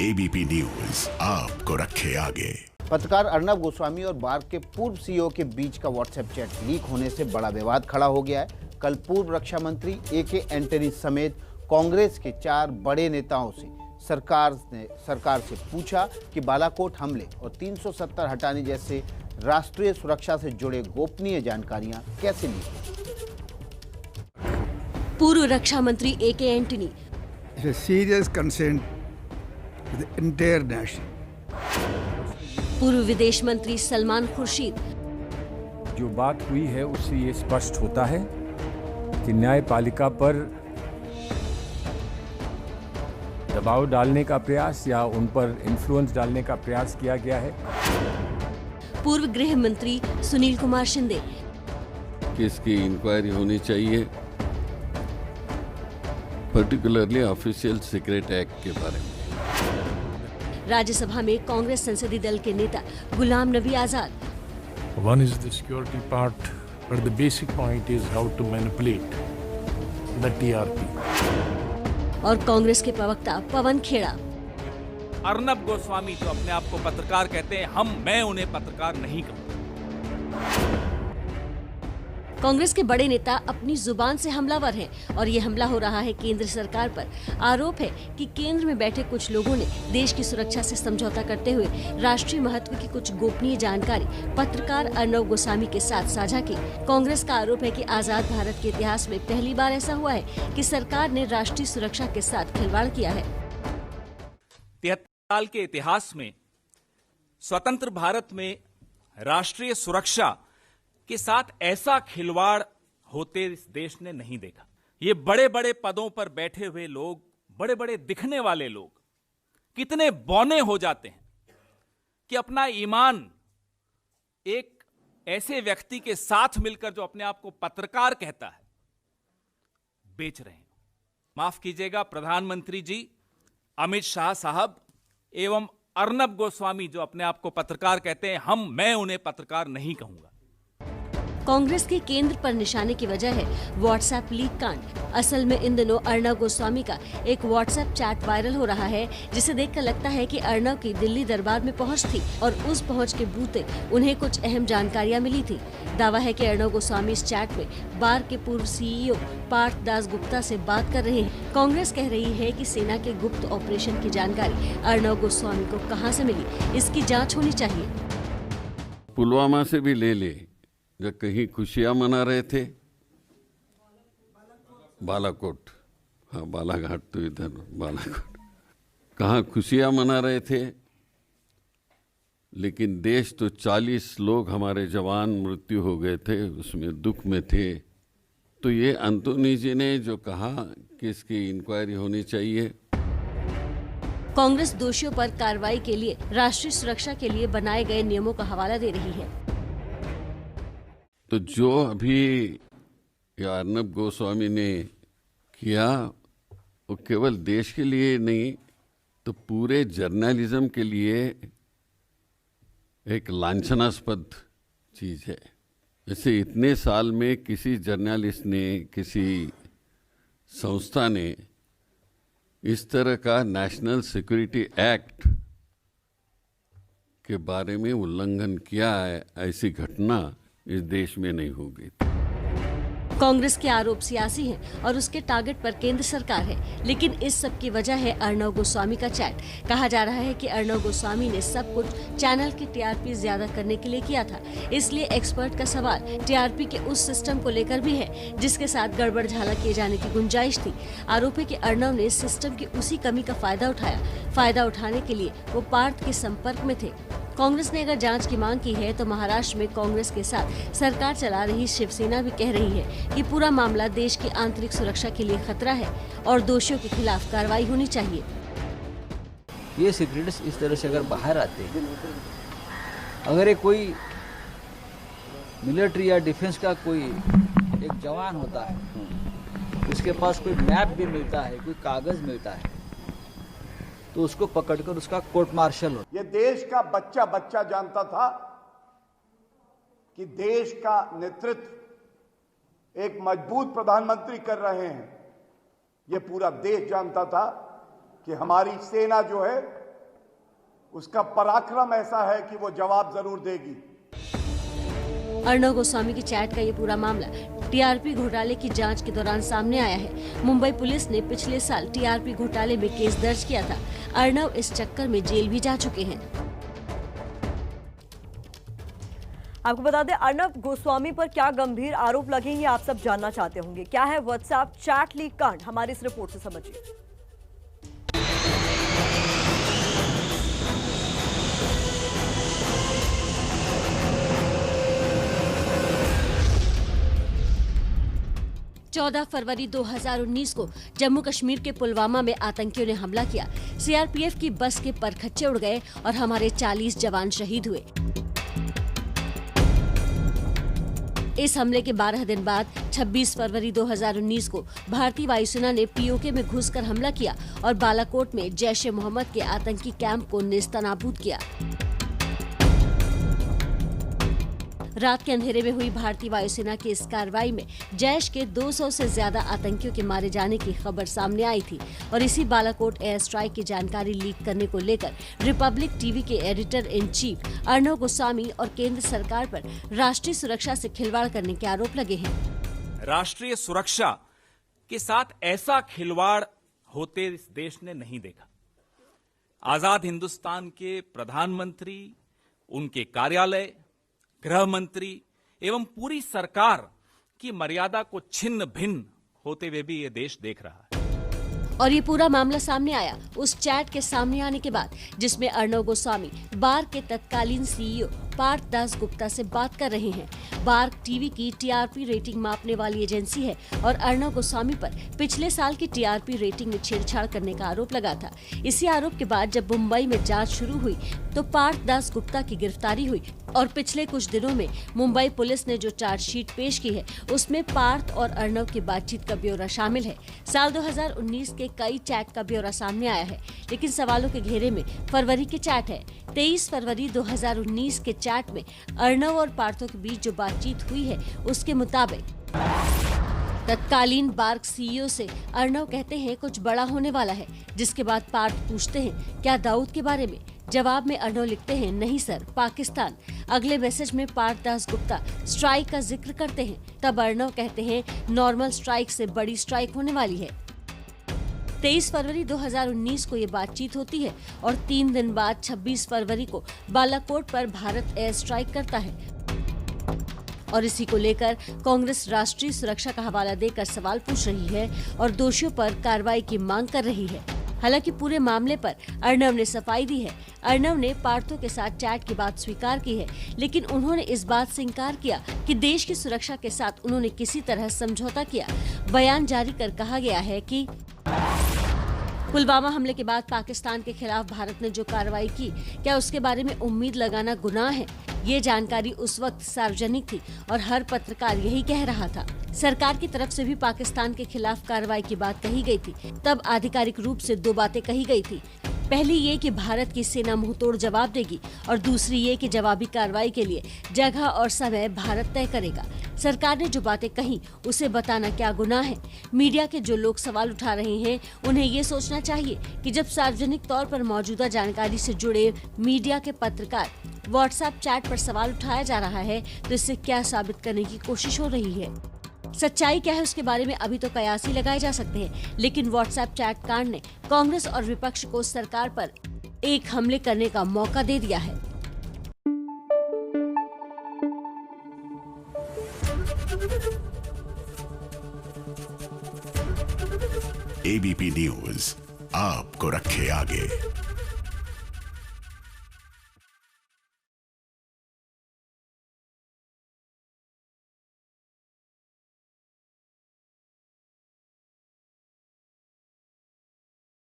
ABP news आपको रखे आगे। पत्रकार अर्नब गोस्वामी और बार के पूर्व सीईओ के बीच का व्हाट्सएप चैट लीक होने से बड़ा विवाद खड़ा हो गया है। कल पूर्व रक्षा मंत्री AK एंटनी समेत कांग्रेस के 4 बड़े नेताओं से सरकार से पूछा कि बालाकोट हमले और 370 हटाने जैसे राष्ट्रीय सुरक्षा से जुड़े गोपनीय जानकारियां कैसे ली। पूर्व रक्षा मंत्री AK Antony serious concern entire nation. पूर्व विदेश मंत्री सलमान खुर्शीद। जो बात हुई है उससे ये स्पष्ट होता है कि न्यायपालिका पर दबाव डालने का प्रयास या उन पर इन्फ्लुएंस डालने का प्रयास किया गया है। पूर्व गृह मंत्री सुनील कुमार शिंदे। इसकी इंक्वायरी होनी चाहिए, पर्टिकुलरली ऑफिशियल सीक्रेट एक्ट के बारे में। राज्यसभा में कांग्रेस संसदीय दल के नेता Ghulam Nabi Azad. One is the security part, but the basic point is how to manipulate the TRP. और कांग्रेस के प्रवक्ता पवन खेड़ा। अर्नब गोस्वामी जो अपने आप को पत्रकार कहते हैं, मैं उन्हें पत्रकार नहीं कहूंगा। कांग्रेस के बड़े नेता अपनी जुबान से हमलावर हैं और ये हमला हो रहा है केंद्र सरकार पर। आरोप है कि केंद्र में बैठे कुछ लोगों ने देश की सुरक्षा से समझौता करते हुए राष्ट्रीय महत्व की कुछ गोपनीय जानकारी पत्रकार अर्नब गोस्वामी के साथ साझा की। कांग्रेस का आरोप है कि आजाद भारत के इतिहास में पहली बार ऐसा हुआ है कि सरकार ने राष्ट्रीय सुरक्षा के साथ खिलवाड़ किया है। 73 साल के इतिहास में स्वतंत्र भारत में राष्ट्रीय सुरक्षा के साथ ऐसा खिलवाड़ होते इस देश ने नहीं देखा। ये बड़े बड़े पदों पर बैठे हुए लोग, बड़े बड़े दिखने वाले लोग कितने बौने हो जाते हैं कि अपना ईमान एक ऐसे व्यक्ति के साथ मिलकर जो अपने आप को पत्रकार कहता है बेच रहे हैं। माफ कीजिएगा प्रधानमंत्री जी, अमित शाह साहब एवं अर्नब गोस्वामी जो अपने आप को पत्रकार कहते हैं, मैं उन्हें पत्रकार नहीं कहूंगा। कांग्रेस के केंद्र पर निशाने की वजह है व्हाट्सएप लीक कांड। असल में इन दिनों अर्नब गोस्वामी का एक व्हाट्सएप चैट वायरल हो रहा है, जिसे देखकर लगता है कि अर्नब की दिल्ली दरबार में पहुंच थी और उस पहुंच के बूते उन्हें कुछ अहम जानकारियां मिली थी। दावा है कि अर्नब गोस्वामी इस चैट में बार के पूर्व CEO पार्थ दासगुप्ता से बात कर रहे हैं। कांग्रेस कह रही है कि सेना के गुप्त ऑपरेशन की जानकारी अर्नब गोस्वामी को कहां से मिली, इसकी जाँच होनी चाहिए। पुलवामा से भी ले ले, जब कहीं खुशियां मना रहे थे, बालाकोट, हाँ बालाघाट तो इधर, बालाकोट कहाँ खुशियां मना रहे थे, लेकिन देश तो 40 लोग हमारे जवान मृत्यु हो गए थे, उसमें दुख में थे। तो ये अंतोनी जी ने जो कहा कि इसकी इंक्वायरी होनी चाहिए। कांग्रेस दोषियों पर कार्रवाई के लिए राष्ट्रीय सुरक्षा के लिए बनाए गए नियमों का हवाला दे रही है। तो जो अभी अर्नब गोस्वामी ने किया वो केवल देश के लिए नहीं, तो पूरे जर्नलिज्म के लिए एक लांछनास्पद चीज है। जैसे इतने साल में किसी जर्नलिस्ट ने, किसी संस्था ने इस तरह का नेशनल सिक्योरिटी एक्ट के बारे में उल्लंघन किया है, ऐसी घटना इस देश में नहीं होगी। कांग्रेस के आरोप सियासी हैं और उसके टारगेट पर केंद्र सरकार है, लेकिन इस सब की वजह है अर्नब गोस्वामी का चैट। कहा जा रहा है कि अर्नब गोस्वामी ने सब कुछ चैनल की TRP ज्यादा करने के लिए किया था। इसलिए एक्सपर्ट का सवाल TRP के उस सिस्टम को लेकर भी है जिसके साथ गड़बड़ झाला किए जाने की गुंजाइश थी। आरोप है कि अर्नब ने इस सिस्टम की उसी कमी का फायदा उठाया। फायदा उठाने के लिए वो पार्थ के संपर्क में थे। कांग्रेस ने अगर जांच की मांग की है तो महाराष्ट्र में कांग्रेस के साथ सरकार चला रही शिवसेना भी कह रही है कि पूरा मामला देश की आंतरिक सुरक्षा के लिए खतरा है और दोषियों के खिलाफ कार्रवाई होनी चाहिए। ये सीक्रेट्स इस तरह से अगर बाहर आते हैं, अगर ये कोई मिलिट्री या डिफेंस का कोई एक जवान होता है, उसके पास कोई मैप भी मिलता है, कोई कागज मिलता है, तो उसको पकड़कर उसका कोर्ट मार्शल हो। ये देश का बच्चा बच्चा जानता था कि देश का नेतृत्व एक मजबूत प्रधानमंत्री कर रहे हैं। ये पूरा देश जानता था कि हमारी सेना जो है उसका पराक्रम ऐसा है कि वो जवाब जरूर देगी। अर्णव गोस्वामी की चैट का ये पूरा मामला टीआरपी घोटाले की जांच के दौरान सामने आया है। मुंबई पुलिस ने पिछले साल टीआरपी घोटाले में केस दर्ज किया था। अर्णव इस चक्कर में जेल भी जा चुके हैं। आपको बता दें, अर्णव गोस्वामी पर क्या गंभीर आरोप लगे हैं, आप सब जानना चाहते होंगे। क्या है व्हाट्सएप चैट लीक कांड, हमारी इस रिपोर्ट से समझिए। चौदह फरवरी 2019 को जम्मू कश्मीर के पुलवामा में आतंकियों ने हमला किया। सीआरपीएफ की बस के परखच्चे उड़ गए और हमारे 40 जवान शहीद हुए। इस हमले के 12 दिन बाद 26 फरवरी 2019 को भारतीय वायुसेना ने पीओके में घुसकर हमला किया और बालाकोट में जैश ए मोहम्मद के आतंकी कैंप को नेस्तनाबूद किया। रात के अंधेरे में हुई भारतीय वायुसेना की इस कार्रवाई में जैश के 200 से ज्यादा आतंकियों के मारे जाने की खबर सामने आई थी और इसी बालाकोट एयर स्ट्राइक की जानकारी लीक करने को लेकर रिपब्लिक टीवी के editor in chief Arnab Goswami और केंद्र सरकार पर राष्ट्रीय सुरक्षा से खिलवाड़ करने के आरोप लगे हैं। राष्ट्रीय सुरक्षा के साथ ऐसा खिलवाड़ होते इस देश ने नहीं देखा। आजाद हिंदुस्तान के प्रधानमंत्री, उनके कार्यालय, गृह मंत्री एवं पूरी सरकार की मर्यादा को छिन्न भिन्न होते हुए भी ये देश देख रहा है। और ये पूरा मामला सामने आया उस चैट के सामने आने के बाद जिसमें अर्णव गोस्वामी बार्क के तत्कालीन सीईओ पार्थ दास गुप्ता से बात कर रहे हैं। बार्क टीवी की टीआरपी रेटिंग मापने वाली एजेंसी है और अर्णव गोस्वामी पर पिछले साल की टीआरपी रेटिंग में छेड़छाड़ करने का आरोप लगा था। इसी आरोप के बाद जब मुंबई में जांच शुरू हुई तो पार्थ दास गुप्ता की गिरफ्तारी हुई और पिछले कुछ दिनों में मुंबई पुलिस ने जो चार्जशीट पेश की है उसमें पार्थ और अर्णव की बातचीत का ब्यौरा शामिल है। साल 2019 के कई चैट का ब्यौरा सामने आया है, लेकिन सवालों के घेरे में फरवरी के चैट है। 23 फरवरी 2019 के चैट में अर्णव और पार्थो के बीच जो बातचीत हुई है उसके मुताबिक तत्कालीन बार्क सीईओ से अर्णव कहते हैं कुछ बड़ा होने वाला है, जिसके बाद पार्थ पूछते हैं क्या दाऊद के बारे में। जवाब में अर्णव लिखते हैं नहीं सर, पाकिस्तान। अगले मैसेज में पार्थ दास गुप्ता स्ट्राइक का जिक्र करते हैं। तब अर्णव कहते हैं नॉर्मल स्ट्राइक से बड़ी स्ट्राइक होने वाली है। 23 फरवरी 2019 को ये बातचीत होती है और 3 दिन बाद 26 फरवरी को बालाकोट पर भारत एयर स्ट्राइक करता है और इसी को लेकर कांग्रेस राष्ट्रीय सुरक्षा का हवाला देकर सवाल पूछ रही है और दोषियों पर कार्रवाई की मांग कर रही है। हालांकि पूरे मामले पर अर्णव ने सफाई दी है। अर्णव ने पार्थो के साथ चैट की बात स्वीकार की है, लेकिन उन्होंने इस बात से इंकार किया कि देश की सुरक्षा के साथ उन्होंने किसी तरह समझौता किया। बयान जारी कर कहा गया है कि पुलवामा हमले के बाद पाकिस्तान के खिलाफ भारत ने जो कार्रवाई की, क्या उसके बारे में उम्मीद लगाना गुनाह है? ये जानकारी उस वक्त सार्वजनिक थी और हर पत्रकार यही कह रहा था। सरकार की तरफ से भी पाकिस्तान के खिलाफ कार्रवाई की बात कही गई थी। तब आधिकारिक रूप से 2 बातें कही गई थी। पहली ये कि भारत की सेना मुंहतोड़ जवाब देगी और दूसरी ये कि जवाबी कार्रवाई के लिए जगह और समय भारत तय करेगा। सरकार ने जो बातें कही उसे बताना क्या गुनाह है? मीडिया के जो लोग सवाल उठा रहे हैं उन्हें ये सोचना चाहिए कि जब सार्वजनिक तौर पर मौजूदा जानकारी से जुड़े मीडिया के पत्रकार व्हाट्सएप चैट पर सवाल उठाया जा रहा है तो इससे क्या साबित करने की कोशिश हो रही है। सच्चाई क्या है उसके बारे में अभी तो कयास ही लगाए जा सकते हैं, लेकिन व्हाट्सएप चैट कांड ने कांग्रेस और विपक्ष को सरकार पर एक हमले करने का मौका दे दिया है। एबीपी न्यूज आपको रखे आगे।